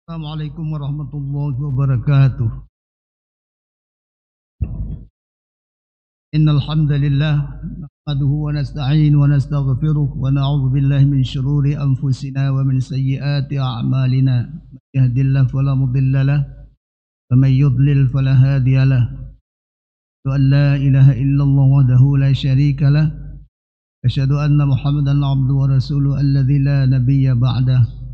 Assalamualaikum warahmatullahi wabarakatuh. Innal hamdalillah nahmaduhu wa nasta'inu wa nastaghfiruh wa na'udzu billahi min shururi anfusina wa min sayyiati a'malina. May yahdihillahu fala mudilla lahu wa may yudlil fala hadiya lahu. Asyhadu an la ilaha illallah wahdahu la syarika lahu. Asyhadu anna Muhammadan 'abduhu wa rasuluhu alladzi la nabiyya ba'dahu.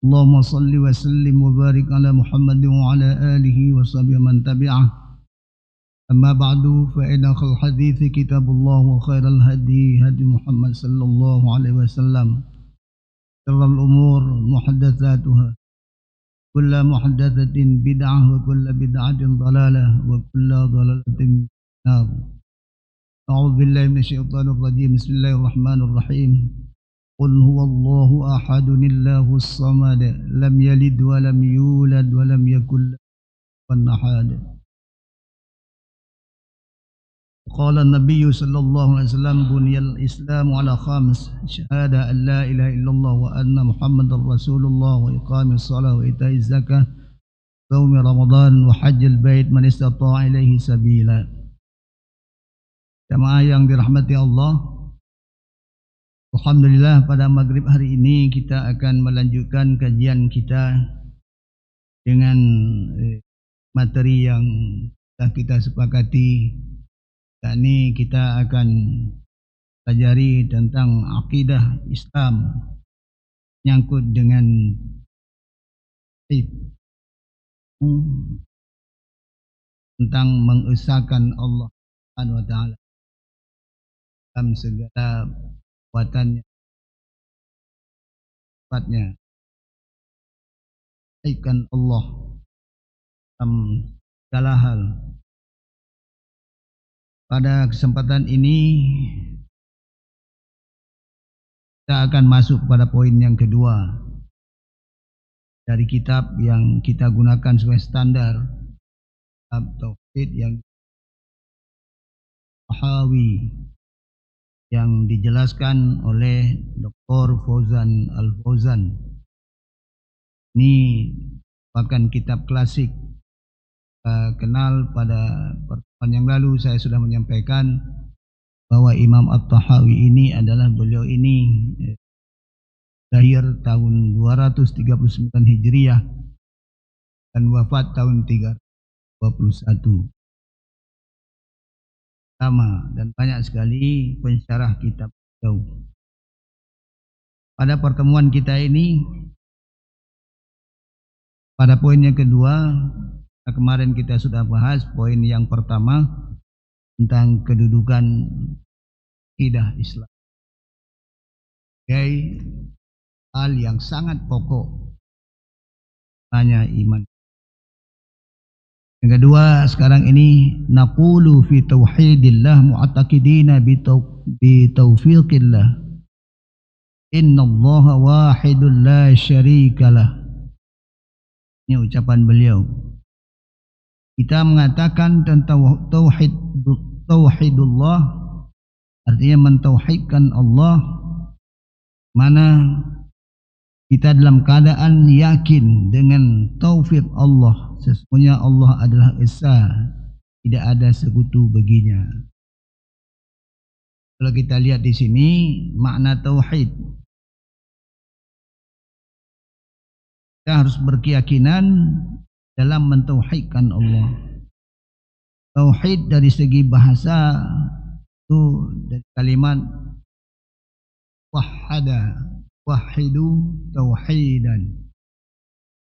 Allahumma salli wa sallim wa barik ala Muhammadin wa ala alihi wa sahbihi man tabi'ah. Amma ba'du fa inna khal hadithi kitabullah wa khairal hadi hadi Muhammad sallallahu alaihi wasallam. Syarrul umur muhadatsatuha. Kullu muhadatsatin bid'ah wa kullu bid'atin dhalalah wa kullu dhalalatin nar. A'udzu billahi minasyaitonir rajim. Bismillahirrahmanirrahim. Qul huwallahu ahadun illahus samad lam yalid wa lam yulad wa lam yakul lahu kufuwan ahad. Qala an-nabiy sallallahu alaihi wasallam buniyal islamu ala khams syahada an la ilaha illallah wa anna muhammadar rasulullah wa iqamis shalah wa ita'iz zakah shaumi ramadan wa hajjil bait man istata'a ilaihi sabila. Jamaah yang dirahmati Allah, alhamdulillah pada maghrib hari ini kita akan melanjutkan kajian kita dengan materi yang telah kita sepakati. Yakni kita akan pelajari tentang akidah Islam nyangkut dengan tentang mengesahkan Allah Subhanahu wa taala dalam segala perbuatannya, sifatnya, mengesahkan Allah dalam segala hal. Pada kesempatan ini kita akan masuk pada poin yang kedua dari kitab yang kita gunakan sebagai standar, kitab tauhid yang Tahawi yang dijelaskan oleh Dr. Fauzan Al-Fauzan. Ini merupakan kitab klasik. Kenal pada pertemuan yang lalu saya sudah menyampaikan bahwa Imam At-Tahawi ini adalah beliau ini lahir tahun 239 Hijriah dan wafat tahun 321. Sama dan banyak sekali pensyarah kitab beliau. Pada pertemuan kita ini pada poin yang kedua, kemarin kita sudah bahas poin yang pertama tentang kedudukan akidah Islam sebagai hal yang sangat pokok hanya iman. Yang kedua, sekarang ini naqulu fi tauhidillah mu'taqidina bi taufiqillah innallaha wahidun la syarikalah. Ini ucapan beliau. Kita mengatakan tentang tauhidullah, artinya mentauhidkan Allah, mana kita dalam keadaan yakin dengan taufik Allah, sesungguhnya Allah adalah esa, tidak ada sekutu baginya. Kalau kita lihat di sini makna tauhid, kita harus berkeyakinan dalam mentauhidkan Allah. Tauhid dari segi bahasa itu dari kalimat wahada, wahidu tauhidan.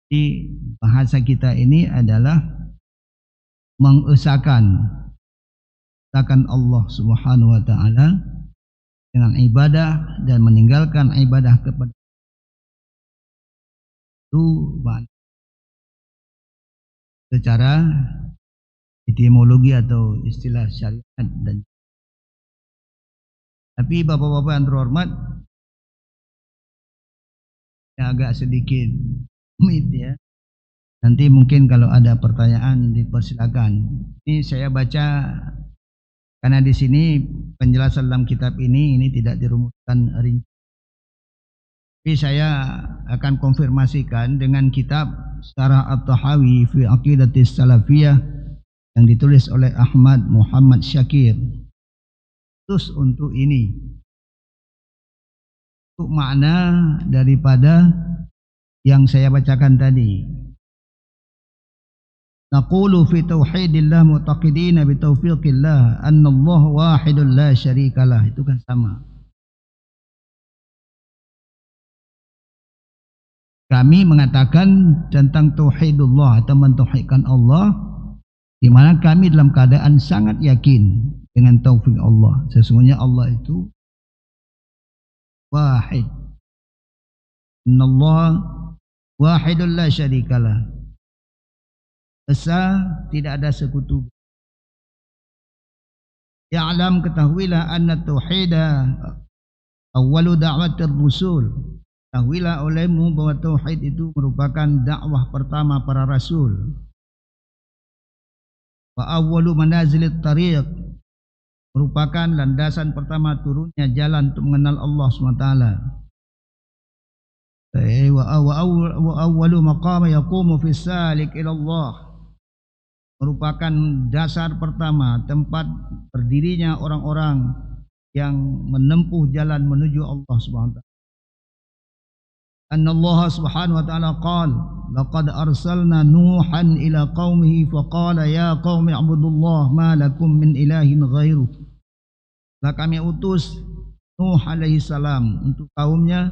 Di bahasa kita ini adalah mengesahkan Allah Subhanahu wa taala dengan ibadah dan meninggalkan ibadah kepada itu secara etimologi atau istilah syariat. Dan tapi bapak-bapak yang terhormat, agak sedikit rumit ya. Nanti mungkin kalau ada pertanyaan dipersilakan. Ini saya baca karena di sini penjelasan dalam kitab ini tidak dirumuskan rinci. Jadi saya akan konfirmasikan dengan kitab Syarah At-Tahawi fi Aqidatis Salafiyah yang ditulis oleh Ahmad Muhammad Syakir. Terus untuk ini, untuk makna daripada yang saya bacakan tadi. Naqulu fi tauhidillah mu'taqidina bi taufiqillah anna Allah wahidun la syarikalah. Itu kan sama. Kami mengatakan tentang tauhidullah atau mentauhidkan Allah, di mana kami dalam keadaan sangat yakin dengan taufik Allah. Sesungguhnya Allah itu wahid. Innallaha wahidun la syarikalah. Esa, tidak ada sekutu. Ya'lam, ketahuilah anna tauhida awwalu da'watir rusul. Ketahuilah olehmu bahwa tauhid itu merupakan dakwah pertama para rasul. Wa awwalu manazilit tariq, merupakan landasan pertama turunnya jalan untuk mengenal Allah SWT. Wa awwalu maqama yaqumu fi salik ila Allah, merupakan dasar pertama tempat berdirinya orang-orang yang menempuh jalan menuju Allah SWT. Anna Allah subhanahu wa ta'ala qala laqad arsalna Nuhan ila qaumihi faqala ya qaumi ibudullah ma lakum min ilahin ghairuh. Telah kami utus Nuh alaihi salam untuk kaumnya,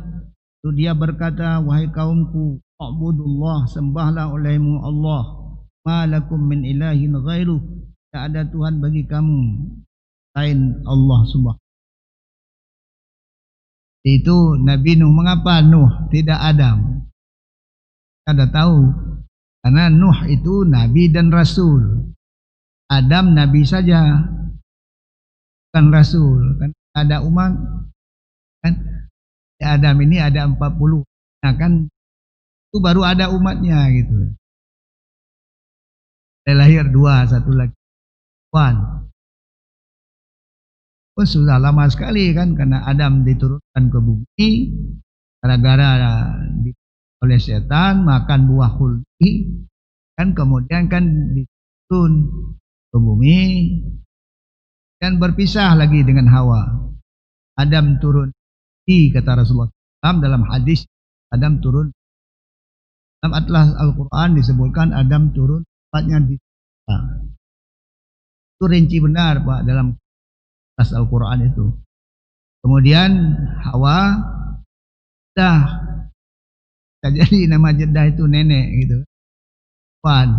itu dia berkata, wahai kaumku, ibudullah, sembahlah olehmu Allah, ma lakum min ilahin ghairuh, tidak ada Tuhan bagi kamu selain Allah subhanahu. Itu Nabi Nuh. Mengapa Nuh tidak Adam? Kita dah tahu, karena Nuh itu Nabi dan Rasul. Adam Nabi saja, bukan Rasul. Kan ada umat, kan Adam ini ada 40. Nah kan itu baru ada umatnya gitu. Ada lahir 2, satu lagi Wan. Oh, sudah lama sekali kan, karena Adam diturunkan ke bumi gara-gara oleh setan makan buah khuldi, kan kemudian kan diturun ke bumi dan berpisah lagi dengan Hawa. Adam turun di, kata Rasulullah SAW dalam hadis, Adam turun. Dalam atlas Al-Quran disebutkan Adam turun tempatnya di itu rinci benar Pak dalam Al-Quran itu. Kemudian Hawa Jeddah, jadi nama Jeddah itu nenek gitu. Kapan?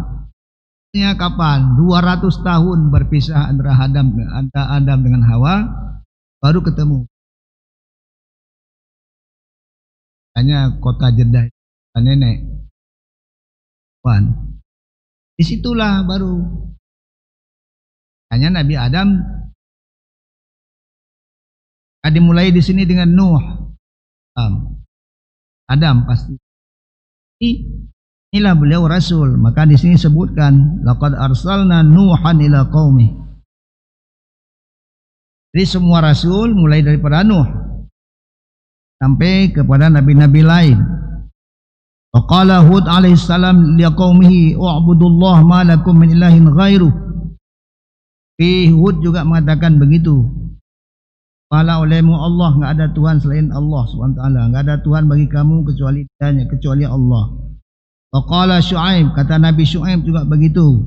200 tahun berpisah antara Adam dengan Hawa, baru ketemu. Hanya kota Jeddah nenek. Disitulah baru hanya Nabi Adam. Dimulai di sini dengan Nuh. Adam pasti. Inilah beliau Rasul. Maka di sini sebutkan laqad arsalna Nuhan ila qaumi. Jadi semua Rasul mulai daripada Nuh sampai kepada nabi-nabi lain. Waqala Hud alaihissalam liqaumihi u'budullah ma lakum min ilahin ghairuh. Hud juga mengatakan begitu. Fala olehmu Allah, enggak ada Tuhan selain Allah SWT. Enggak ada Tuhan bagi kamu kecuali Allah. Waqala Syuaib, kata Nabi Syuaib juga begitu.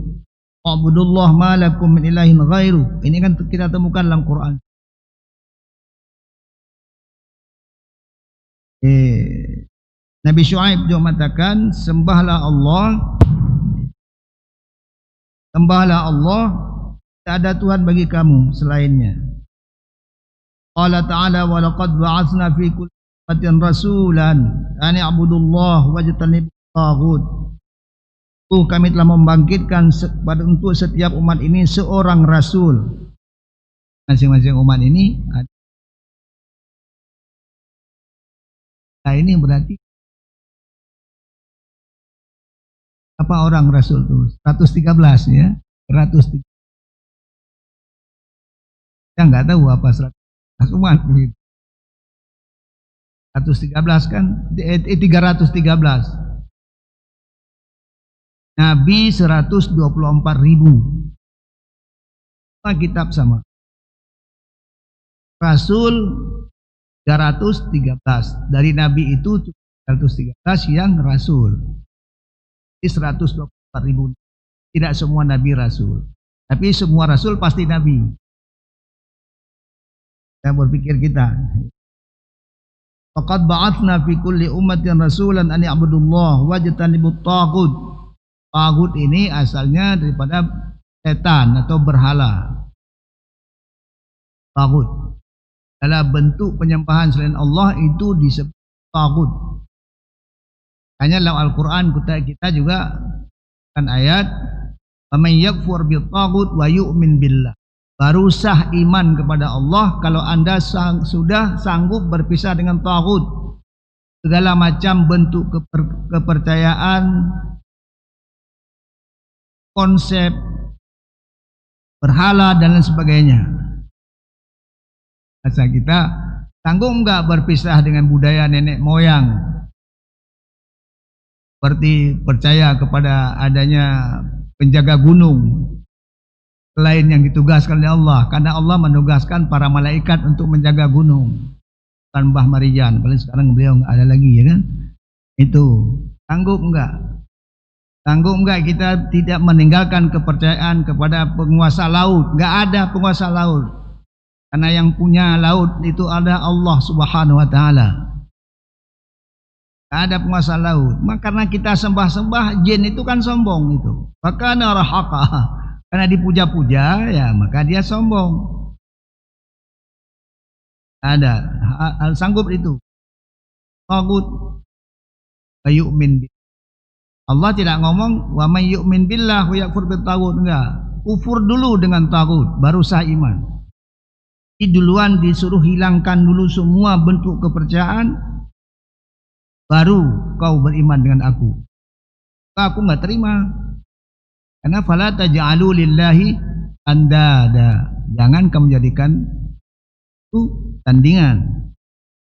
U'budullah ma lakum min ilahin ghairuh. Ini kan kita temukan dalam Quran. Nabi Syuaib juga mengatakan, sembahlah Allah, tidak ada Tuhan bagi kamu selainnya. Qala ta'ala wa laqad ba'atsna fi kulli ummatin rasulan an i'budullah wajtanibut taghut. Kami telah membangkitkan untuk setiap umat ini seorang rasul. Masing-masing umat ini ada. Nah, ini berarti apa orang rasul itu? 113 ya. 113. Saya enggak tahu apa 100 umat begitu. 113 kan? 313. Nabi 124.000. Kitab sama. Rasul 313. Dari Nabi itu 313 yang Rasul. Jadi 124.000. Tidak semua Nabi Rasul. Tapi semua Rasul pasti Nabi. Saya berpikir kita. Faqad ba'atsna fi kulli ummatin rasulan an ya'budullah wajtanibut taghut. Taghut ini asalnya daripada setan atau berhala. Taghut. Dalam bentuk penyembahan selain Allah itu disebut taghut. Hanya dalam Al-Quran kita juga kan ayat "Faman yakfur bil taghut wa yu'min billah." Baru sah iman kepada Allah kalau Anda sudah sanggup berpisah dengan taghut. Segala macam bentuk kepercayaan, konsep berhala dan lain sebagainya. Asal kita sanggup enggak berpisah dengan budaya nenek moyang, seperti percaya kepada adanya penjaga gunung selain yang ditugaskan oleh Allah, karena Allah menugaskan para malaikat untuk menjaga gunung. Kan Mbah Marijan, paling sekarang beliau enggak ada lagi, ya kan? Itu sanggup enggak? Sanggup enggak kita tidak meninggalkan kepercayaan kepada penguasa laut? Enggak ada penguasa laut. Karena yang punya laut itu ada Allah Subhanahu wa taala. Enggak ada penguasa laut. Maka karena kita sembah-sembah jin itu kan sombong itu. Maka narahaka. Karena dipuja-puja ya maka dia sombong. Ada hal sanggup itu. Tagut yu'min. Allah tidak ngomong wa may yu'min billah wa yakfur bit tagut, enggak. Kufur dulu dengan tagut baru sah iman. Jadi duluan disuruh hilangkan dulu semua bentuk kepercayaan baru kau beriman dengan aku. Aku enggak terima. Karena fala taj'alu lillahi andada. Jangan kamu jadikan itu tandingan.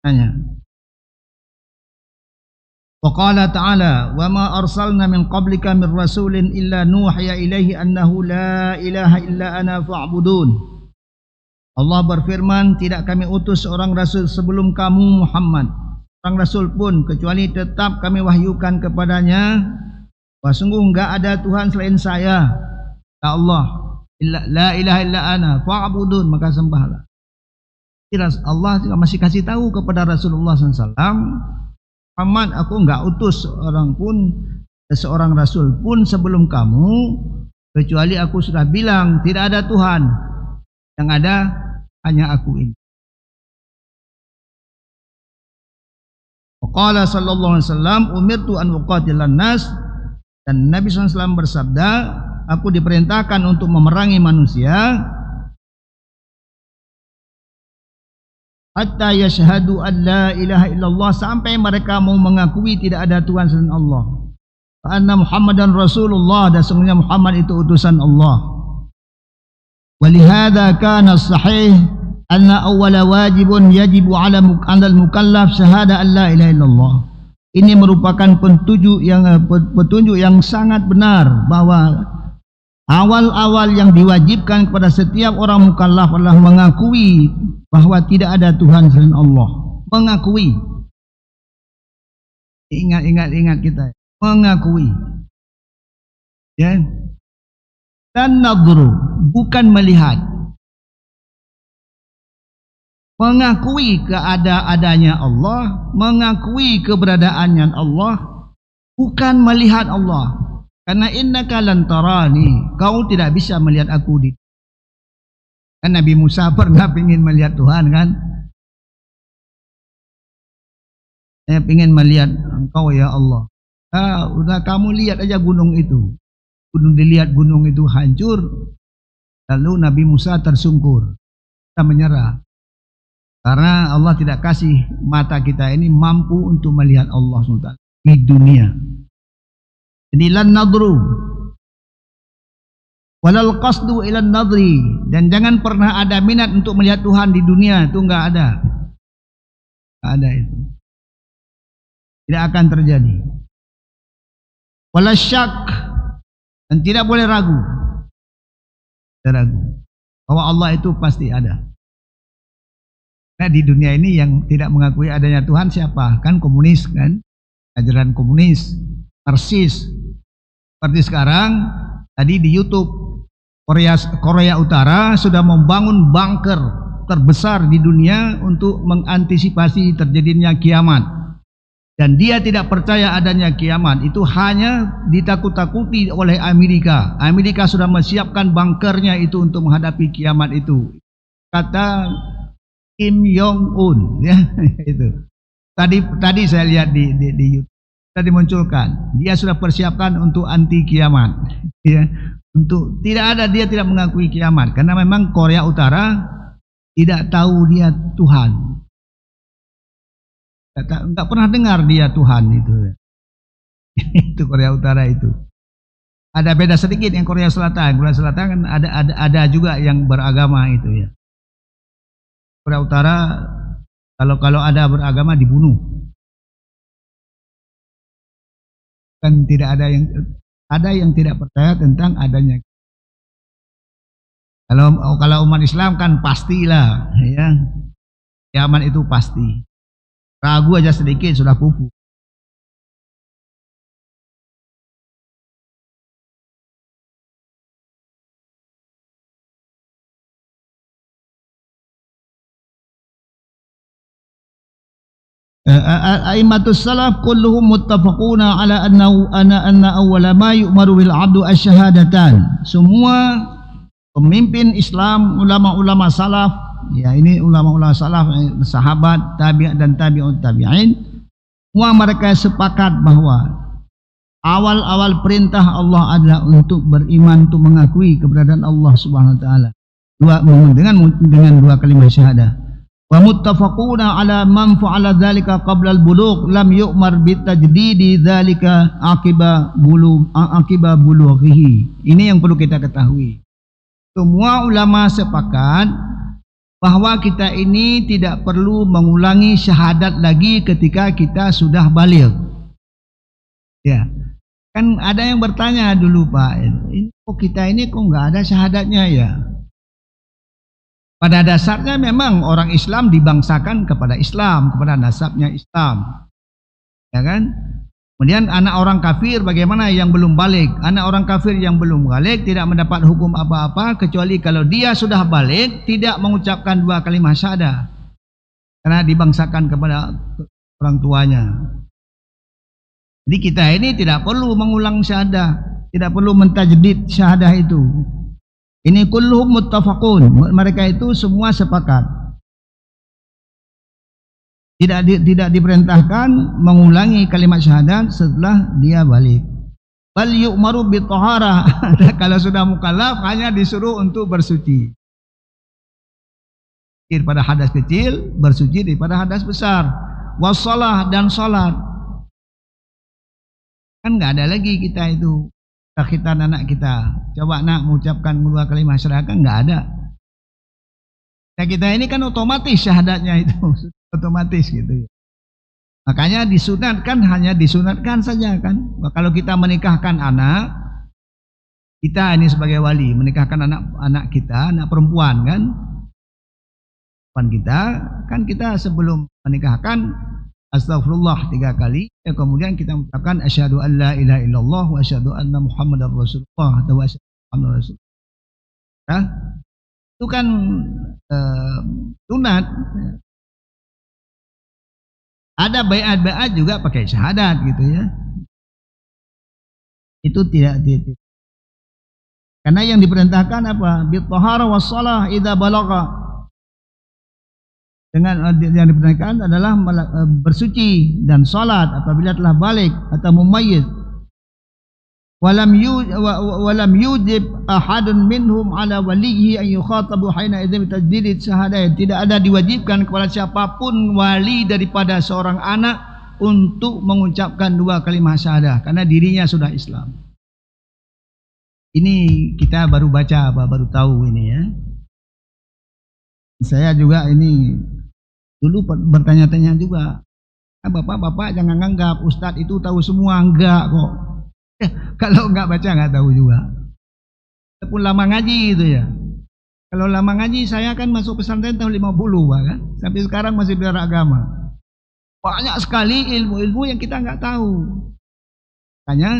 Tanya. Wa qala ta'ala wa ma arsalna min qablika min rasulin illa nuhiya ilaihi annahu la ilaha illa ana fa'budun. Allah berfirman, tidak kami utus seorang rasul sebelum kamu Muhammad, seorang rasul pun, kecuali tetap kami wahyukan kepadanya bahwa sungguh enggak ada Tuhan selain saya, ya Allah, la ilaha illa ana fa'budun, maka sembahlah. Allah juga masih kasih tahu kepada Rasulullah SAW, Muhammad, aku enggak utus seorang rasul pun sebelum kamu, kecuali aku sudah bilang tidak ada Tuhan, yang ada hanya aku ini. Qala sallallahu alaihi wasallam umirtu an uqatilan nas, dan Nabi SAW bersabda, aku diperintahkan untuk memerangi manusia hatta yashhadu an la ilaha illallah, sampai mereka mau mengakui tidak ada Tuhan selain Allah, wa anna Muhammadan Rasulullah, dan sesungguhnya Muhammad itu utusan Allah. Walihada kana sahih anna awwala wajibun yajibu ala al-mukallaf syahada an la ilaha illallah. Ini merupakan petunjuk yang sangat benar bahwa awal-awal yang diwajibkan kepada setiap orang mukallaf adalah mengakui bahwa tidak ada Tuhan selain Allah. Mengakui. Ingat kita. Mengakui. Ya. Dan nadhru, bukan melihat. Mengakui keadaan-adanya Allah, mengakui keberadaannya Allah, bukan melihat Allah. Karena innaka lan tarani, kau tidak bisa melihat aku di. Kan Nabi Musa pernah ingin melihat Tuhan kan? Saya ingin melihat engkau ya Allah. Udah kamu lihat aja gunung itu. Dilihat gunung itu hancur, lalu Nabi Musa tersungkur, kita menyerah. Karena Allah tidak kasih mata kita ini mampu untuk melihat Allah SWT di dunia. Jadi lan nadru walal qasdu ilan nadri, dan jangan pernah ada minat untuk melihat Tuhan di dunia, itu enggak ada. Enggak ada itu. Tidak akan terjadi. Wala syak, dan tidak boleh ragu. Bahwa Allah itu pasti ada. Nah, di dunia ini yang tidak mengakui adanya Tuhan siapa? Kan komunis kan? Ajaran komunis, Marxis. Seperti sekarang tadi di YouTube Korea Utara sudah membangun bunker terbesar di dunia untuk mengantisipasi terjadinya kiamat. Dan dia tidak percaya adanya kiamat, itu hanya ditakut-takuti oleh Amerika. Amerika sudah menyiapkan bunkernya itu untuk menghadapi kiamat itu. Kata Kim Jong Un, ya itu. Tadi saya lihat di YouTube, sudah dimunculkan. Dia sudah persiapkan untuk anti kiamat, ya. Untuk dia tidak mengakui kiamat karena memang Korea Utara tidak tahu dia Tuhan. Enggak pernah dengar dia Tuhan itu. Itu Korea Utara itu. Ada beda sedikit yang Korea Selatan. Korea Selatan kan ada juga yang beragama itu ya. Korea Utara kalau ada beragama dibunuh. Kan tidak ada yang tidak percaya tentang adanya. Kalau umat Islam kan pastilah ya. Kiamat itu pasti. Ragu aja sedikit sudah kufu. A'immatus salaf kulluhum muttafaquna ala anna awwala ma yu'maru bil 'abdu asyhadatan. Semua pemimpin Islam, ulama-ulama salaf, ya ini ulama-ulama salaf, sahabat, tabi'in dan tabi'ut tabi'in, semua mereka sepakat bahwa awal-awal perintah Allah adalah untuk beriman, untuk mengakui keberadaan Allah Subhanahu wa taala. Dengan dua kalimat syahadah. Wa muttafaquna ala man fa'ala dzalika qabla al-bulugh lam yu'mar bitajdidi dzalika aqiba bulughihi. Ini yang perlu kita ketahui. Semua ulama sepakat bahwa kita ini tidak perlu mengulangi syahadat lagi ketika kita sudah baligh. Ya. Kan ada yang bertanya dulu, Pak, kita ini kok nggak ada syahadatnya ya? Pada dasarnya memang orang Islam dibangsakan kepada Islam, kepada nasabnya Islam. Ya kan? Kemudian anak orang kafir bagaimana yang belum balik? Anak orang kafir yang belum balik tidak mendapat hukum apa-apa kecuali kalau dia sudah balik tidak mengucapkan dua kalimat syahadah. Karena dibangsakan kepada orang tuanya. Jadi kita ini tidak perlu mengulang syahadah, tidak perlu mentajdid syahadah itu. Ini kulluhum muttafaqun, mereka itu semua sepakat. Tidak diperintahkan mengulangi kalimat syahadat setelah dia balik. Bal yu'maru bithaharah. Kalau sudah mukallaf hanya disuruh untuk bersuci. Daripada hadas kecil, bersuci daripada hadas besar. Wassalah dan salat. Kan enggak ada lagi kita itu sakhitan anak kita. Coba nak mengucapkan dua kalimat syahadat, enggak ada. Nah, kita ini kan otomatis syahadatnya itu otomatis gitu. Makanya disunatkan, hanya disunatkan saja kan. Kalau kita menikahkan anak, kita ini sebagai wali menikahkan anak kita, anak perempuan kan. Perempuan kita sebelum menikahkan astagfirullah 3 kali, kemudian kita mengucapkan asyhadu an la ilaha illallah wa asyhadu anna muhammadar rasulullah atau asyhadu anna rasulullah. Ya, itu kan sunat. Ada baiat juga pakai syahadat gitu ya. Itu tidak. Karena yang diperintahkan apa? Bithahara wassalah idza balagha. Dengan yang diperintahkan adalah bersuci dan salat apabila telah balik atau mumayyiz. Walam yujib ahadun minhum ala walihi an yukhatabu hina idzin tajdid syahadat. Tidak ada diwajibkan kepada siapapun wali daripada seorang anak untuk mengucapkan dua kalimat syahadah karena dirinya sudah Islam. Ini kita baru baca, baru tahu ini ya. Saya juga ini dulu bertanya-tanya juga, Bapak-bapak jangan nganggap Ustadz itu tahu semua, enggak kok. Kalau enggak baca enggak tahu juga. Walaupun lama ngaji itu ya. Kalau lama ngaji, saya kan masuk pesantren tahun 50 Pak, kan? Sampai sekarang masih belajar agama. Banyak sekali ilmu-ilmu yang kita enggak tahu. Makanya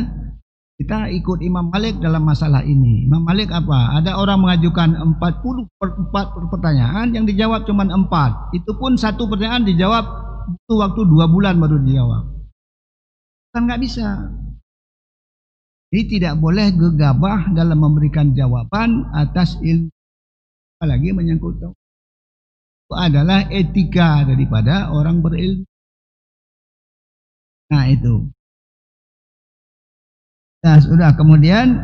kita ikut Imam Malik dalam masalah ini. Imam Malik apa? Ada orang mengajukan 44 pertanyaan, yang dijawab cuma 4. Itu pun satu pertanyaan dijawab butuh waktu 2 bulan baru dijawab. Kan nggak bisa. Jadi tidak boleh gegabah dalam memberikan jawaban atas ilmu, apalagi menyangkut itu adalah etika daripada orang berilmu. Nah itu. Nah sudah, kemudian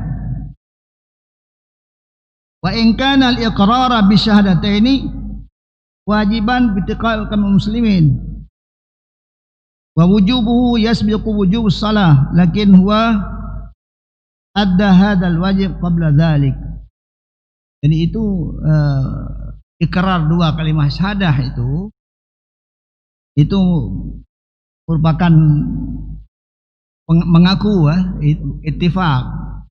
wa in kana al-iqrara bi syahadataini wajiban bi itiqal muslimin wa wujubuhu yasbiqu wujubus salah, lakin huwa adda hadzal wajib qabla dzalik. Jadi itu ikrar 2 kalimat syahadah itu merupakan mengaku ittifaq.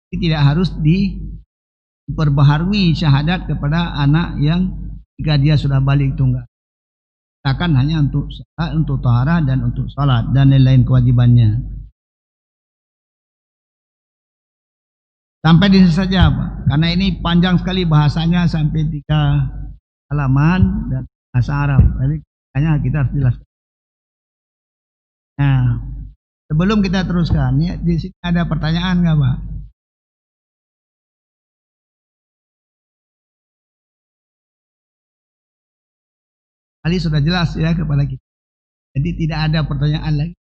Ini tidak harus diperbaharui syahadat kepada anak yang jika dia sudah balik tunggal. Katakan hanya untuk salat, untuk taharah dan untuk salat dan lain-lain kewajibannya. Sampai di sini saja Pak, karena ini panjang sekali bahasanya sampai 3 halaman dan bahasa Arab. Jadi hanya kita harus jelaskan. Nah, sebelum kita teruskan, ya, di sini ada pertanyaan nggak Pak? Kali sudah jelas ya kepada kita. Jadi tidak ada pertanyaan lagi.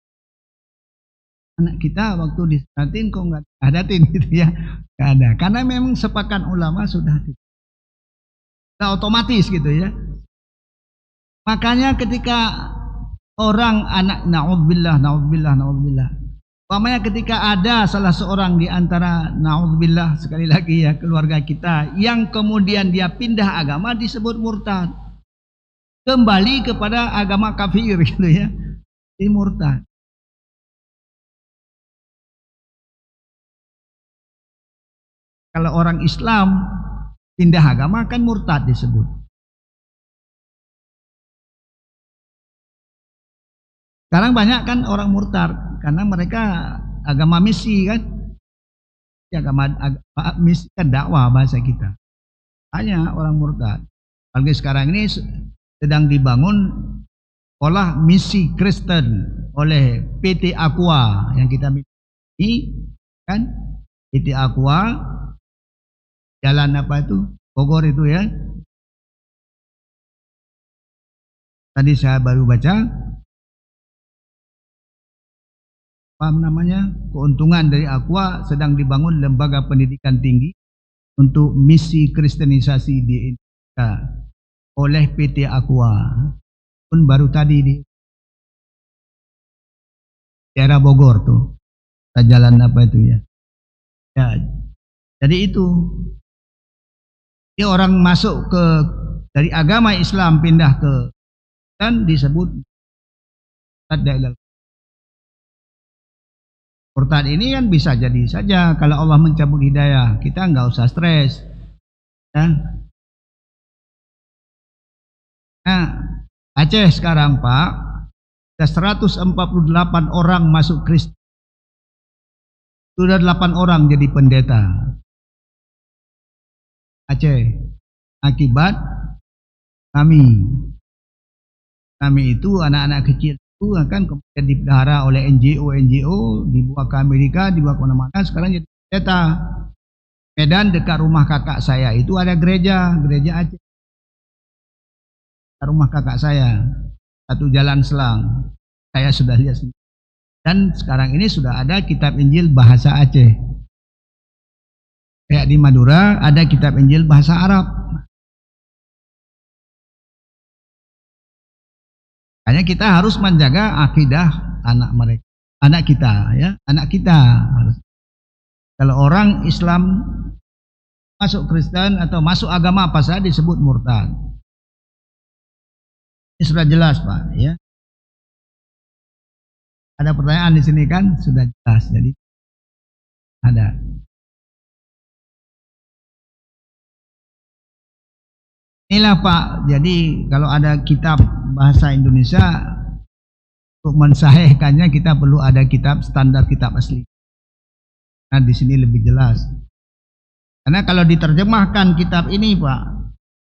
Anak kita waktu disanatin kok nggak hadatin gitu ya, nggak ada. Karena memang sepakat ulama sudah otomatis gitu ya. Makanya ketika orang anak naudzubillah, umpamanya ketika ada salah seorang di antara naudzubillah sekali lagi ya keluarga kita yang kemudian dia pindah agama disebut murtad, kembali kepada agama kafir gitu ya, ini murtad. Kalau orang Islam pindah agama kan murtad disebut. Sekarang banyak kan orang murtad karena mereka agama misi kan. Agama misi kan dakwah bahasa kita. Hanya orang murtad. Apalagi sekarang ini sedang dibangun sekolah misi Kristen oleh PT Aqua yang kita miliki kan. PT Aqua jalan apa itu? Bogor itu ya. Tadi saya baru baca apa namanya? Keuntungan dari Aqua sedang dibangun lembaga pendidikan tinggi untuk misi kristenisasi di Indonesia oleh PT Aqua. Pun baru tadi di daerah Bogor tuh. Jalan apa itu ya? Ya. Jadi itu dia orang masuk dari agama Islam pindah ke dan disebut murtad. Ini kan bisa jadi saja kalau Allah mencabut hidayah, kita nggak usah stres. Ya. Nah, Aceh sekarang Pak, ada 148 orang masuk Kristen. Sudah 8 orang jadi pendeta. Aceh, akibat kami itu anak-anak kecil itu akan kemudian dipelihara oleh NGO dibawa ke Amerika, dibawa ke mana-mana, sekarang jadi pendeta. Medan dekat rumah kakak saya itu ada gereja Aceh. Dekat rumah kakak saya, satu jalan selang, saya sudah lihat sendiri. Dan sekarang ini sudah ada kitab Injil bahasa Aceh. Kayak di Madura ada kitab Injil bahasa Arab. Makanya kita harus menjaga akidah anak kita ya, anak kita harus. Kalau orang Islam masuk Kristen atau masuk agama apa saja disebut murtad. Ini sudah jelas Pak ya. Ada pertanyaan di sini kan? Sudah jelas. Jadi ada. Inilah Pak. Jadi kalau ada kitab bahasa Indonesia, untuk mensahihkannya kita perlu ada kitab standar kitab asli. Nah di sini lebih jelas. Karena kalau diterjemahkan kitab ini Pak,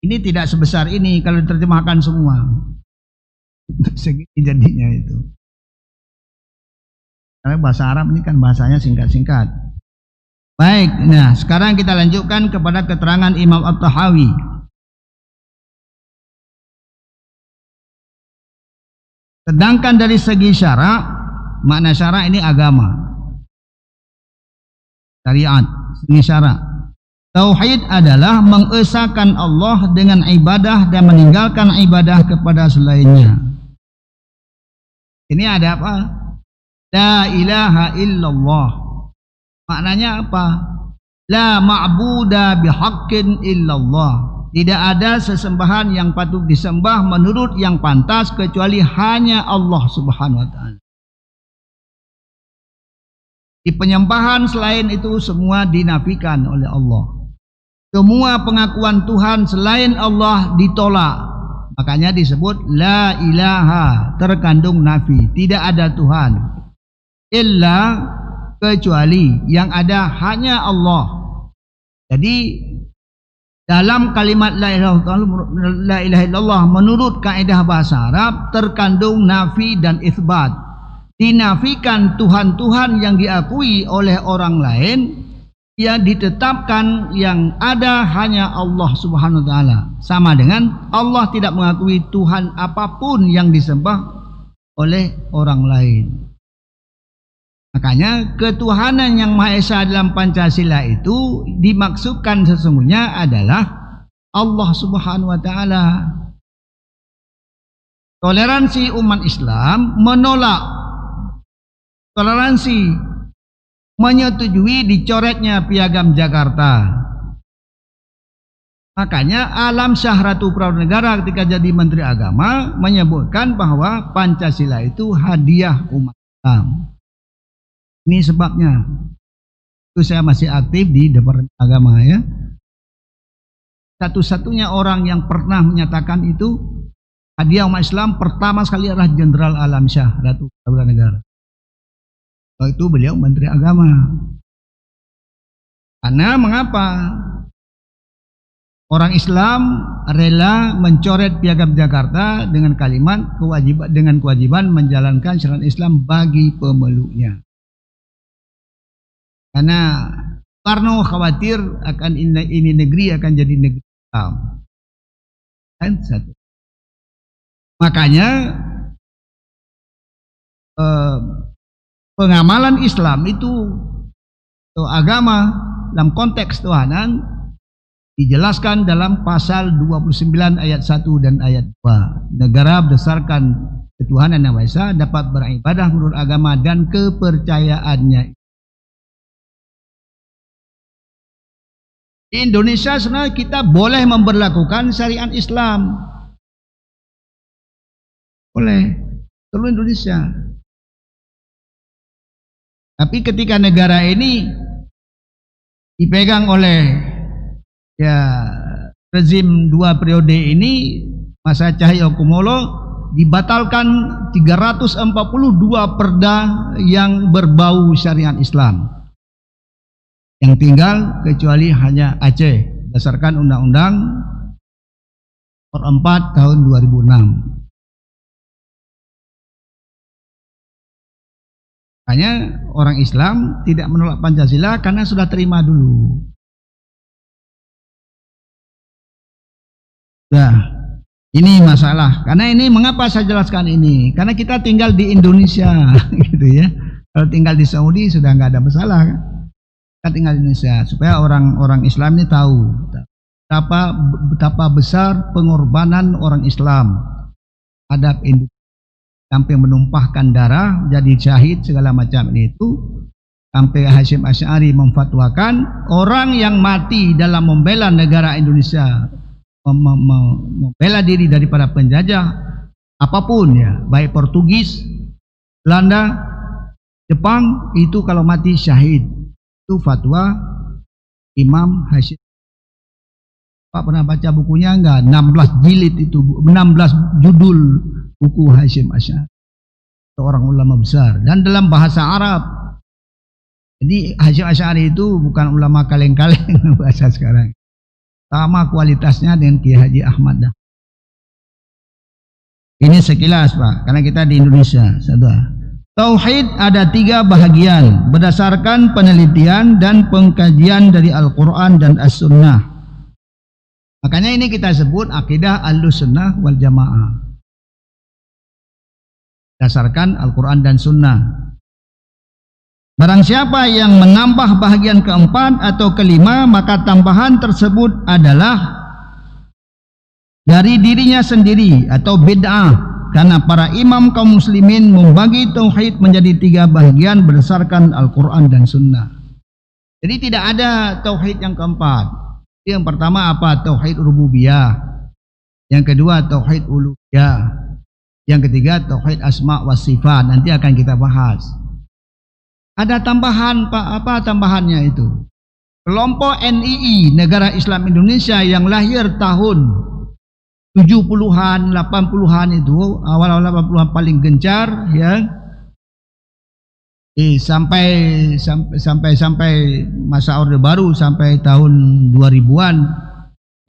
ini tidak sebesar ini kalau diterjemahkan semua. Segini jadinya itu. Karena bahasa Arab ini kan bahasanya singkat-singkat. Baik, nah sekarang kita lanjutkan kepada keterangan Imam At-Tahawi. Sedangkan dari segi syarak, makna syarak ini agama. Syariat, segi syarak. Tauhid adalah mengesahkan Allah dengan ibadah dan meninggalkan ibadah kepada selainnya. Ini ada apa? La ilaha illallah. Maknanya apa? La ma'buda bihaqqin illallah. Tidak ada sesembahan yang patut disembah menurut yang pantas kecuali hanya Allah Subhanahu wa taala. Di penyembahan selain itu semua dinafikan oleh Allah. Semua pengakuan Tuhan selain Allah ditolak. Makanya disebut la ilaha, terkandung nafi. Tidak ada Tuhan. Illa, kecuali yang ada hanya Allah. Jadi dalam kalimat la ilaha illallah menurut kaidah bahasa Arab terkandung nafi dan itsbat. Dinafikan Tuhan-Tuhan yang diakui oleh orang lain, yang ditetapkan yang ada hanya Allah Subhanahu wa taala. Sama dengan Allah tidak mengakui Tuhan apapun yang disembah oleh orang lain. Makanya ketuhanan yang Maha Esa dalam Pancasila itu dimaksudkan sesungguhnya adalah Allah Subhanahu wa taala. Toleransi umat Islam menolak toleransi, menyetujui dicoretnya Piagam Jakarta. Makanya Alam Syah Ratu Prawanegara ketika jadi Menteri Agama menyebutkan bahwa Pancasila itu hadiah umat Islam. Ini sebabnya. Itu saya masih aktif di Departemen Agama ya. Satu-satunya orang yang pernah menyatakan itu hadiah umat Islam pertama sekali adalah Jenderal Alam Syah Ratu Prawanegara. Itu beliau Menteri Agama. Karena mengapa? Orang Islam rela mencoret Piagam Jakarta dengan kalimat kewajiban menjalankan syariat Islam bagi pemeluknya. Karena Soekarno khawatir akan ini negeri akan jadi negeri Islam. Kan satu. Makanya pengamalan Islam itu agama dalam konteks Tuhanan dijelaskan dalam pasal 29 ayat 1 dan ayat 2. Negara berdasarkan ketuhanan yang Maha Esa dapat beribadah menurut agama dan kepercayaannya. Di Indonesia sebenarnya kita boleh memberlakukan syariat Islam. Boleh. Seluruh Indonesia. Tapi ketika negara ini dipegang oleh rezim 2 periode ini, masa Cahyokumolo, dibatalkan 342 perda yang berbau syariat Islam. Yang tinggal kecuali hanya Aceh berdasarkan Undang-Undang Nomor 4 tahun 2006. Hanya orang Islam tidak menolak Pancasila karena sudah terima dulu. Nah, ini masalah. Karena ini mengapa saya jelaskan ini? Karena kita tinggal di Indonesia, gitu ya. Kalau tinggal di Saudi sudah nggak ada masalah. Kan? Kita tinggal di Indonesia supaya orang-orang Islam ini tahu betapa besar pengorbanan orang Islam terhadap Indonesia. Sampai menumpahkan darah, jadi syahid segala macam itu. Sampai Hasyim Asy'ari memfatwakan orang yang mati dalam membela negara Indonesia, membela diri daripada penjajah apapun ya, baik Portugis, Belanda Jepang itu kalau mati syahid. Itu fatwa Imam Hashim. Pak pernah baca bukunya enggak? 16 jilid itu, 16 judul buku Hashim Asy'ari. Seorang ulama besar dan dalam bahasa Arab. Jadi Hashim Asy'ari itu bukan ulama kaleng-kaleng bahasa sekarang. Sama kualitasnya dengan Kiai Haji Ahmad dah. Ini sekilas Pak, karena kita di Indonesia, saudara. Tauhid ada 3 bahagian berdasarkan penelitian dan pengkajian dari Al-Quran dan As-Sunnah. Makanya ini kita sebut akidah Ahlus-Sunnah wal Jamaah. Berdasarkan Al-Quran dan Sunnah. Barang siapa yang menambah bahagian keempat atau kelima, maka tambahan tersebut adalah dari dirinya sendiri atau bid'ah. Karena para imam kaum muslimin membagi tauhid menjadi 3 bahagian berdasarkan Al-Quran dan Sunnah. Jadi tidak ada tauhid yang keempat. Yang pertama apa? Tauhid rububiyah. Yang kedua tauhid uluhiyah. Yang ketiga tauhid asma wa sifat. Nanti akan kita bahas. Ada tambahan Pak, apa tambahannya itu? Kelompok NII, Negara Islam Indonesia yang lahir tahun 70-an, 80-an itu, awal-awal 80-an paling gencar ya. Sampai masa Orde Baru sampai tahun 2000-an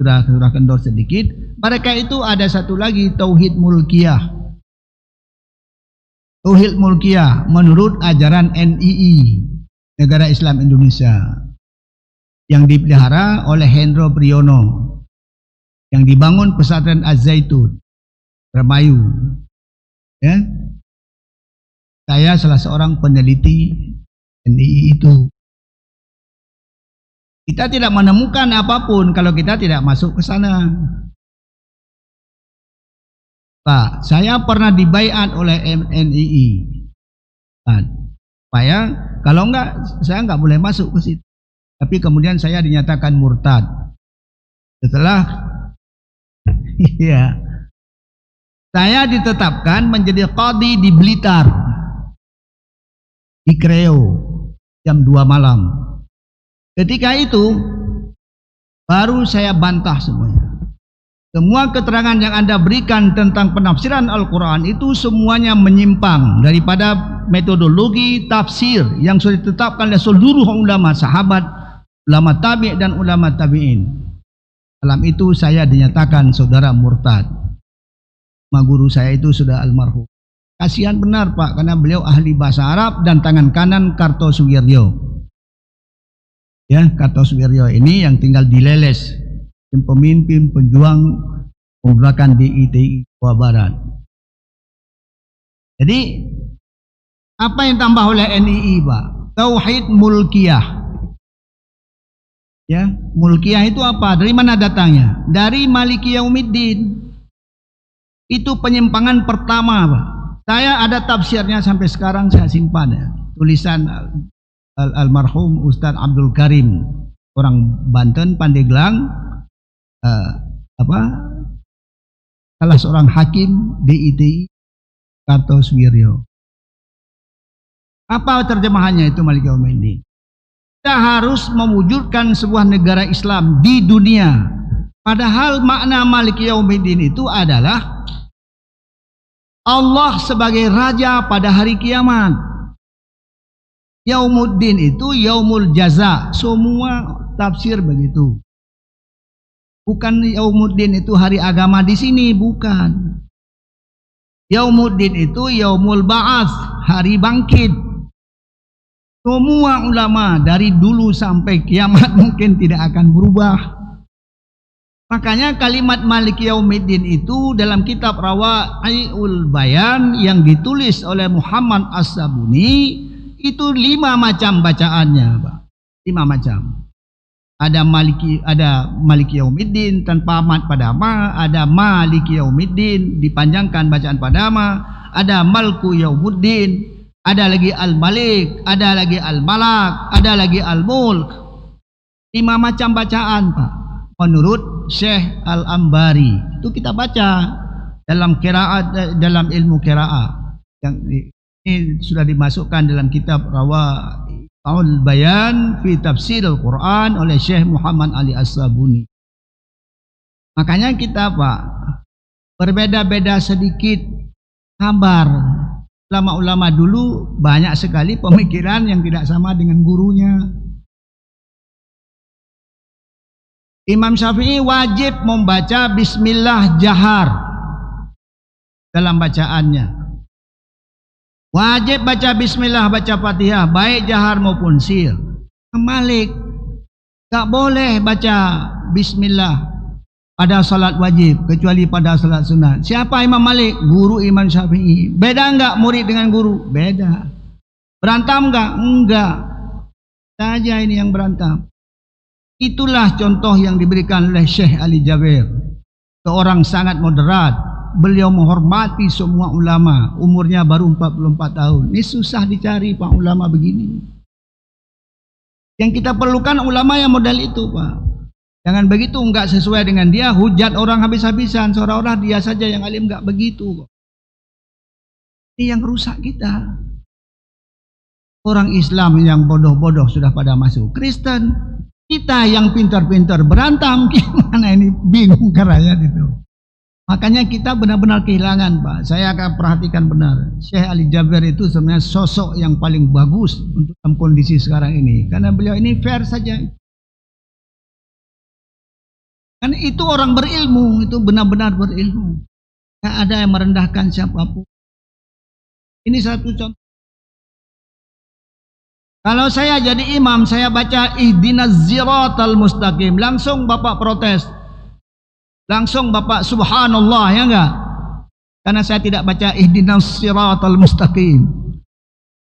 sudah kendor sedikit. Mereka itu ada satu lagi tauhid mulkiyah. Tauhid mulkiyah menurut ajaran NII, Negara Islam Indonesia, yang dipelihara oleh Hendro Priyono, yang dibangun pesantren Az-Zaitun, Remayu. Ya. Saya salah seorang peneliti NII itu. Kita tidak menemukan apapun kalau kita tidak masuk ke sana. Pak, saya pernah dibaiat oleh NII. Supaya kalau enggak, saya enggak boleh masuk ke situ. Tapi kemudian saya dinyatakan murtad. Setelah iya, saya ditetapkan menjadi qadhi di Blitar, di Kreo, jam 2 malam. Ketika itu baru saya bantah semuanya. Semua keterangan yang Anda berikan tentang penafsiran Al-Quran itu semuanya menyimpang daripada metodologi tafsir yang sudah ditetapkan oleh seluruh ulama sahabat, ulama tabi' dan ulama tabi'in. Dalam itu saya dinyatakan saudara murtad. Guru saya itu sudah almarhum. Kasihan benar Pak, karena beliau ahli bahasa Arab dan tangan kanan Kartosuwiryo. Ya, Kartosuwiryo ini yang tinggal di Leles, pemimpin penjuang pemberontakan di ITI Jawa Barat. Jadi apa yang tambah oleh NII Pak? Tauhid mulkiyah. Ya, mulkiyah itu apa? Dari mana datangnya? Dari Maliki Yaumiddin. Itu penyimpangan pertama Pak. Saya ada tafsirnya sampai sekarang saya simpan ya. Tulisan almarhum Ustaz Abdul Karim, orang Banten, Pandeglang, salah seorang hakim DITI Kartosuwiryo. Apa terjemahannya itu Maliki Yaumiddin? Kita harus mewujudkan sebuah negara Islam di dunia. Padahal makna Maliki Yaumiddin itu adalah Allah sebagai raja pada hari kiamat. Yaumuddin itu yaumul jaza. Semua tafsir begitu. Bukan Yaumuddin itu hari agama di sini, bukan. Yaumuddin itu yaumul ba'ats, hari bangkit. Semua ulama dari dulu sampai kiamat mungkin tidak akan berubah. Makanya kalimat Maliki Yaumiddin itu dalam kitab Rawai'ul Bayan yang ditulis oleh Muhammad As-Sabuni itu 5 macam bacaannya, Pak. 5 macam. Ada Maliki Yaumiddin tanpa mat pada ma, ada Maliki Yaumiddin dipanjangkan bacaan pada ma, ada Malku Yaumuddin, ada lagi Al-Malik, ada lagi Al-Malak, ada lagi Al-Mulk. 5 macam bacaan, Pak. Menurut Syekh Al-Ambari itu kita baca dalam qiraat, dalam ilmu qiraat yang Ini sudah dimasukkan dalam kitab Rawaul Bayan fi Tafsir Al-Quran oleh Syekh Muhammad Ali As-Sabuni. Makanya kita berbeda-beda sedikit kabar. Ulama-ulama dulu banyak sekali pemikiran yang tidak sama dengan gurunya. Imam Syafi'i wajib membaca bismillah jahar dalam bacaannya. Wajib baca bismillah, baca Fatihah, baik jahar maupun sir. Malik tak boleh baca bismillah pada salat wajib kecuali pada salat sunat. Siapa Imam Malik? Guru Imam Syafi'i. Beda enggak murid dengan guru? Beda. Berantem enggak? Enggak. Saja ini yang berantem. Itulah contoh yang diberikan oleh Syekh Ali Jabir. Seorang sangat moderat. Beliau menghormati semua ulama. Umurnya baru 44 tahun. Ini susah dicari Pak ulama begini. Yang kita perlukan ulama yang model itu Pak. Jangan begitu enggak sesuai dengan dia. Hujat orang habis-habisan. Seolah-olah dia saja yang alim, enggak begitu. Ini yang rusak kita. Orang Islam yang bodoh-bodoh sudah pada masuk Kristen. Kita yang pintar-pintar berantem. Gimana ini? Bingung karanya itu. Makanya kita benar-benar kehilangan Pak. Saya akan perhatikan benar. Syekh Ali Jabir itu sebenarnya sosok yang paling bagus untuk dalam kondisi sekarang ini. Karena beliau ini fair saja. Karena itu orang berilmu. Itu benar-benar berilmu. Tidak ada yang merendahkan siapapun. Ini satu contoh. Kalau saya jadi imam, saya baca ihdinas siratal mustaqim. Langsung Bapak protes. Langsung Bapak subhanallah, ya enggak? Karena saya tidak baca ihdinas siratal mustaqim.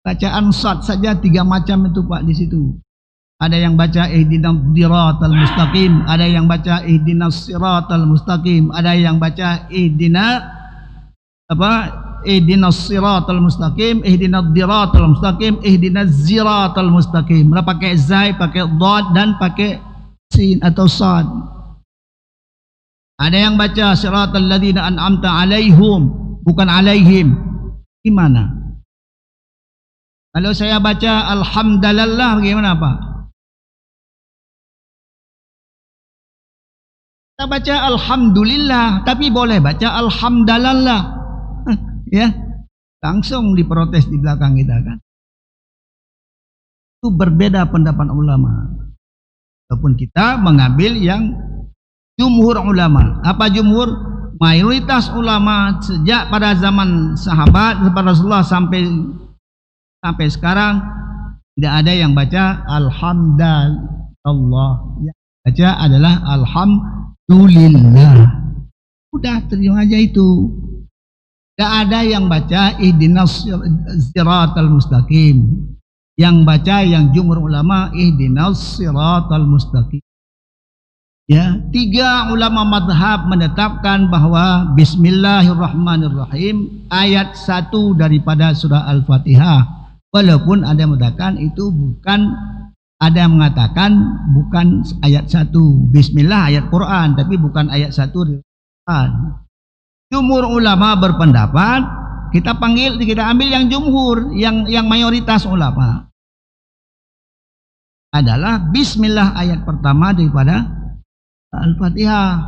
Bacaan sad saja 3 macam itu Pak di situ. Ada yang baca ihdinas siratal mustaqim, ada yang baca ihdinas siratal mustaqim, ada yang baca ihdinas siratal mustaqim, ihdinas siratal mustaqim, ihdinas siratal mustaqim. Lah pakai zai, pakai dhad dan pakai sin atau sad. Ada yang baca siratal ladzina an'amta alaihim, bukan alaihim. Gimana? Kalau saya baca alhamdulillah, bagaimana Pak? Kita baca alhamdulillah, tapi boleh baca alhamdulillah. Ya, langsung diprotes di belakang kita kan. Itu berbeda pendapat ulama. Walaupun kita mengambil yang jumhur ulama. Apa jumhur? Mayoritas ulama sejak pada zaman sahabat kepada Rasulullah sampai sekarang tidak ada yang baca alhamdulillah. Yang baca adalah alhamdulillah. Udah terima aja itu. Tidak ada yang baca ihdinas siratal mustaqim. Yang baca yang jumhur ulama ihdinas siratal mustaqim. Ya, 3 ulama madhab menetapkan bahwa Bismillahirrahmanirrahim ayat 1 daripada surah Al-Fatihah. Walaupun ada yang mengatakan itu bukan, ada yang mengatakan bukan ayat 1. Bismillah ayat Quran, tapi bukan ayat 1 dari Quran. Jumhur ulama berpendapat kita ambil yang jumhur, yang mayoritas ulama adalah Bismillah ayat pertama daripada Al-Fatihah.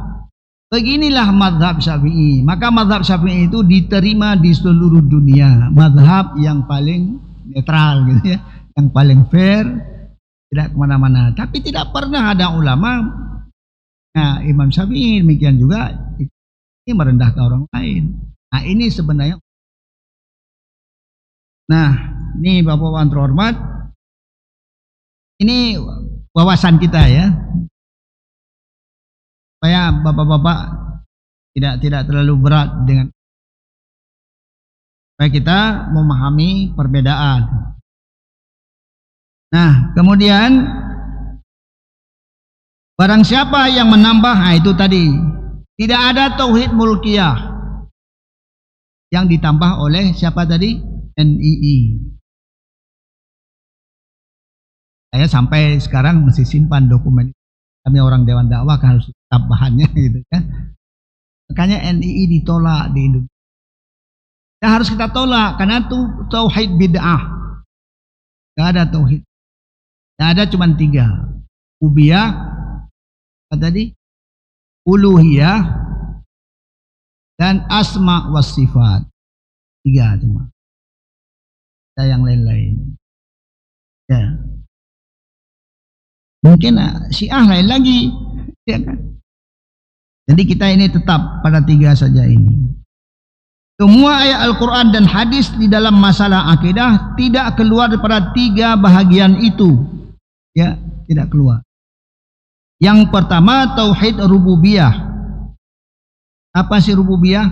Beginilah mazhab Syafi'i. Maka mazhab Syafi'i itu diterima di seluruh dunia. Mazhab yang paling netral gitu ya, yang paling fair, tidak kemana-mana. Tapi tidak pernah ada ulama. Nah, Imam Syafi'i demikian juga ini merendahkan orang lain. Nah, ini sebenarnya. Nah, ini Bapak-Bapak terhormat. Ini wawasan kita ya. Supaya bapak-bapak tidak terlalu berat dengan supaya kita memahami perbedaan. Nah, kemudian barang siapa yang menambah, nah itu tadi tidak ada tauhid mulkiyah yang ditambah oleh siapa tadi? NII. Saya sampai sekarang masih simpan dokumen. Kami orang Dewan Dakwah kan harus tambahannya gitu kan. Makanya NII ditolak di Indonesia. Dan harus kita tolak karena itu tauhid bid'ah. Gak ada tauhid. Yang ada cuma 3. Ubiyah, apa tadi? Uluhiyah, dan asma was sifat. 3 cuma. Ada yang lain-lain. Ya. Mungkin Syiah lain lagi, ya kan? Jadi kita ini tetap pada 3 saja ini. Semua ayat Al-Quran dan hadis di dalam masalah akidah tidak keluar daripada 3 bahagian itu. Ya, tidak keluar. Yang pertama tauhid rububiyah. Apa sih rububiyah?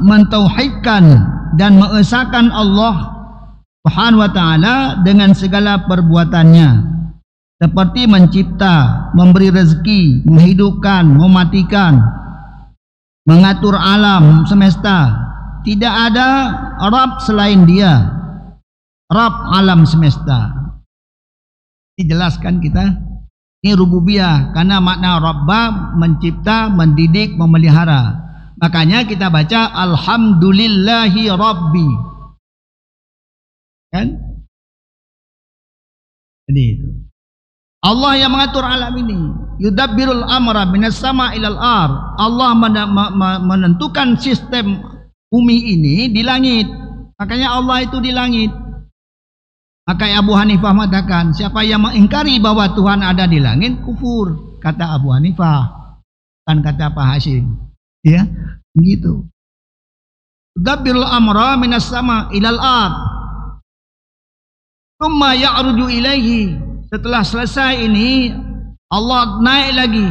Mentauhidkan dan mengesahkan Allah Subhanahu wa ta'ala dengan segala perbuatannya, seperti mencipta, memberi rezeki, menghidupkan, mematikan, mengatur alam semesta. Tidak ada Rabb selain Dia, Rabb alam semesta. Dijelaskan kita, ini rububiyah karena makna Rabba mencipta, mendidik, memelihara. Makanya kita baca alhamdulillahi rabbi, kan? Jadi itu Allah yang mengatur alam ini. Yudabbirul amra minas sama ilal ar. Allah menentukan sistem bumi ini di langit. Makanya Allah itu di langit. Maka Abu Hanifah mengatakan, siapa yang mengingkari bahwa Tuhan ada di langit, kufur. Kata Abu Hanifah, kan kata Pak Hashim. Ya, begitu. Yudabbirul amra minas sama ilal ar. Tsumma ya'ruju ilaihi. Setelah selesai ini Allah naik lagi.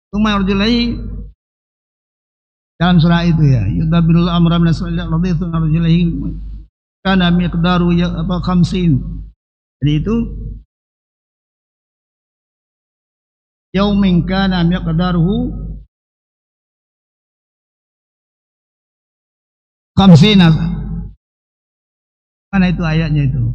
Tsumma ya'ruju ilaihi. Dalam surah itu ya, yudabbirul amra minas sama ilal ardi tsumma ya'ruju ilaihi kana miqdaru khamsin. Jadi itu yaumin kana miqdaruhu khamsina. Mana itu ayatnya itu?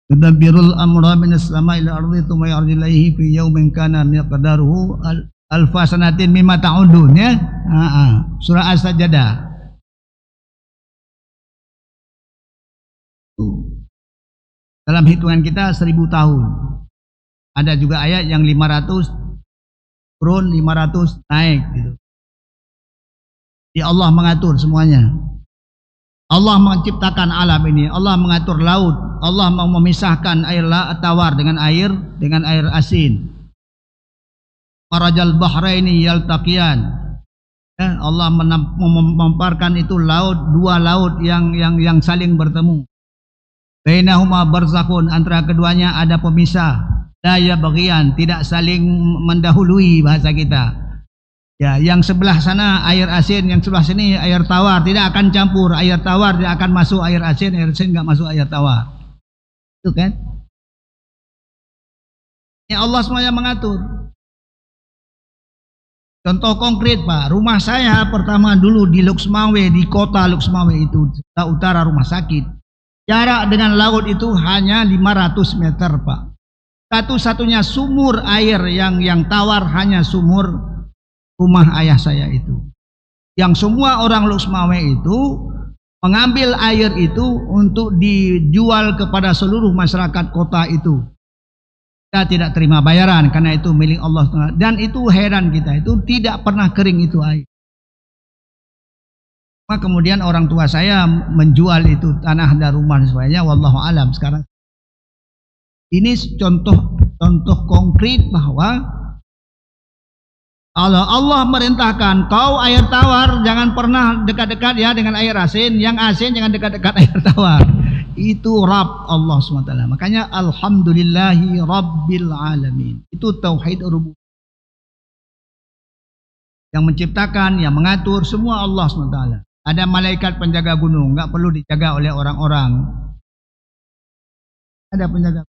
Yudabbirul amra minas sama'i ila ardi tsumma yarji ilaihi fi yaumin kana miqdaruhu alfa sanatin mimma ta'udun, ya. Surah As-Sajdah. Dalam hitungan kita 1000 tahun. Ada juga ayat yang 500 turun, 500 naik gitu. Jadi Allah mengatur semuanya. Allah menciptakan alam ini, Allah mengatur laut, Allah mau memisahkan air tawar dengan air asin. Marajal bahraini yaltaqiyan. Ya, Allah memamparkan itu laut, 2 laut yang saling bertemu. Bainahuma barzakhun, antara keduanya ada pemisah. La yabghiyan, tidak saling mendahului bahasa kita. Ya, yang sebelah sana air asin, yang sebelah sini air tawar, tidak akan campur. Air tawar tidak akan masuk air asin enggak masuk air tawar. Itu kan? Ya, Allah semuanya mengatur. Contoh konkret, Pak, rumah saya pertama dulu di Luxmawe, di kota Luxmawe itu, utara rumah sakit. Jarak dengan laut itu hanya 500 meter, Pak. Satu-satunya sumur air yang tawar hanya sumur rumah ayah saya itu. Yang semua orang Luxmawe itu mengambil air itu untuk dijual kepada seluruh masyarakat kota itu. Kita tidak terima bayaran karena itu milik Allah. Dan itu heran kita, itu tidak pernah kering itu air. Maka kemudian orang tua saya menjual itu tanah dan rumah dan sebagainya. Wallahu alam sekarang. Ini contoh konkret bahwa Allah merintahkan kau air tawar jangan pernah dekat-dekat ya dengan air asin, yang asin jangan dekat-dekat air tawar. Itu Rabb Allah SWT. Makanya alhamdulillahi rabbil alamin. Itu tauhid rububiyah. Yang menciptakan, yang mengatur semua Allah SWT. Ada malaikat penjaga gunung, nggak perlu dijaga oleh orang-orang. Ada penjaga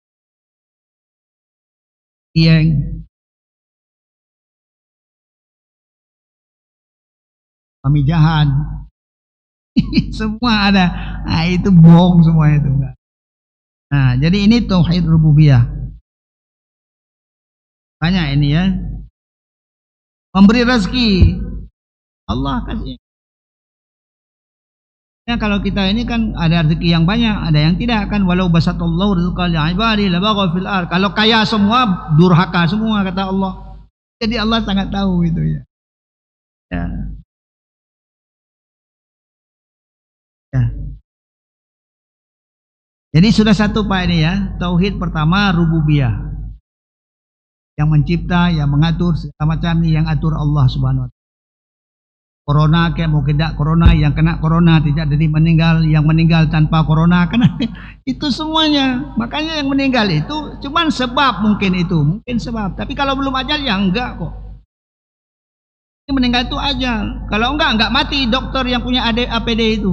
yang pamijahan. Semua ada. Nah, itu bohong semua itu. Nah, jadi ini tauhid rububiyah. Tanya ini ya. Memberi rezeki Allah kasih. Ya, kalau kita ini kan ada rezeki yang banyak, ada yang tidak kan. Walau basatallahu rizqa li'ibadi labaghaw fil ardh. Kalau kaya semua durhaka semua kata Allah. Jadi Allah sangat tahu itu ya. Ya. Ya. Jadi sudah satu Pak ini ya. Tauhid pertama rububiyah. Yang mencipta, yang mengatur segala macam ini yang atur Allah Subhanahu wa taala. Corona kayak mau tidak corona, yang kena corona tidak jadi meninggal, yang meninggal tanpa corona kena itu semuanya. Makanya yang meninggal itu cuman sebab mungkin sebab. Tapi kalau belum ajal ya enggak kok. Ini meninggal itu ajal. Kalau enggak mati dokter yang punya APD itu.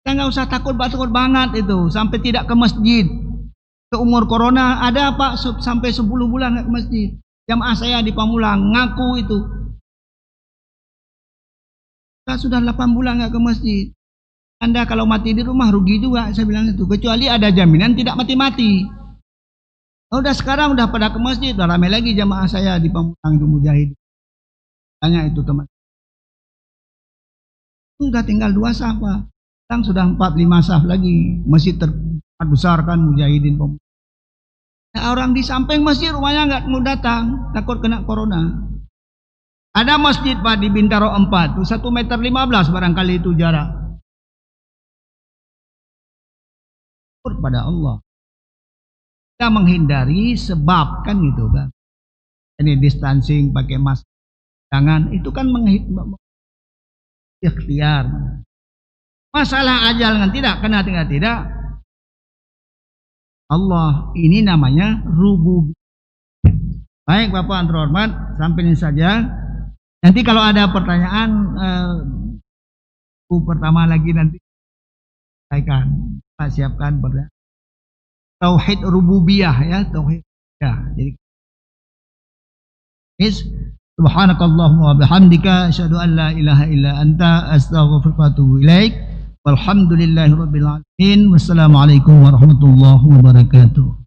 Kita nggak usah takut banget itu sampai tidak ke masjid. Ke umur corona ada Pak sampai 10 bulan nggak ke masjid. Jamaah saya di Pamulang ngaku itu. Sudah 8 bulan nggak ke masjid. Anda kalau mati di rumah rugi juga, saya bilang itu. Kecuali ada jaminan tidak mati-mati. Udah sekarang udah pada ke masjid, udah ramai lagi jamaah saya di Pamulang itu mujahid. Tanya itu teman. Sudah tinggal 2 saf Pak. Sekarang sudah 4-5 saf lagi. Masjid terbesar kan mujahidin Pamulang. Nah, orang di samping masjid rumahnya nggak mau datang, takut kena corona. Ada masjid Pak di Bintaro 4, 1,15 meter barangkali itu jarak. Pada Allah. Kita menghindari sebab kan gitu kan. Ini distancing pakai masker. Jangan itu kan ikhtiar. Masalah ajal kan tidak kena tidak. Allah ini namanya rububiyah. Baik Bapak yang terhormat, sampai ini saja. Nanti kalau ada pertanyaan pertama lagi nanti saya siapkan pertanyaan. Tauhid rububiyah ya, tauhid ya. Jadi subhanakallahumma wa bihamdika asyhadu an la ilaha illa anta astaghfiruka wa atubu ilaik. Walhamdulillahirabbil alamin. Wassalamualaikum warahmatullahi wabarakatuh.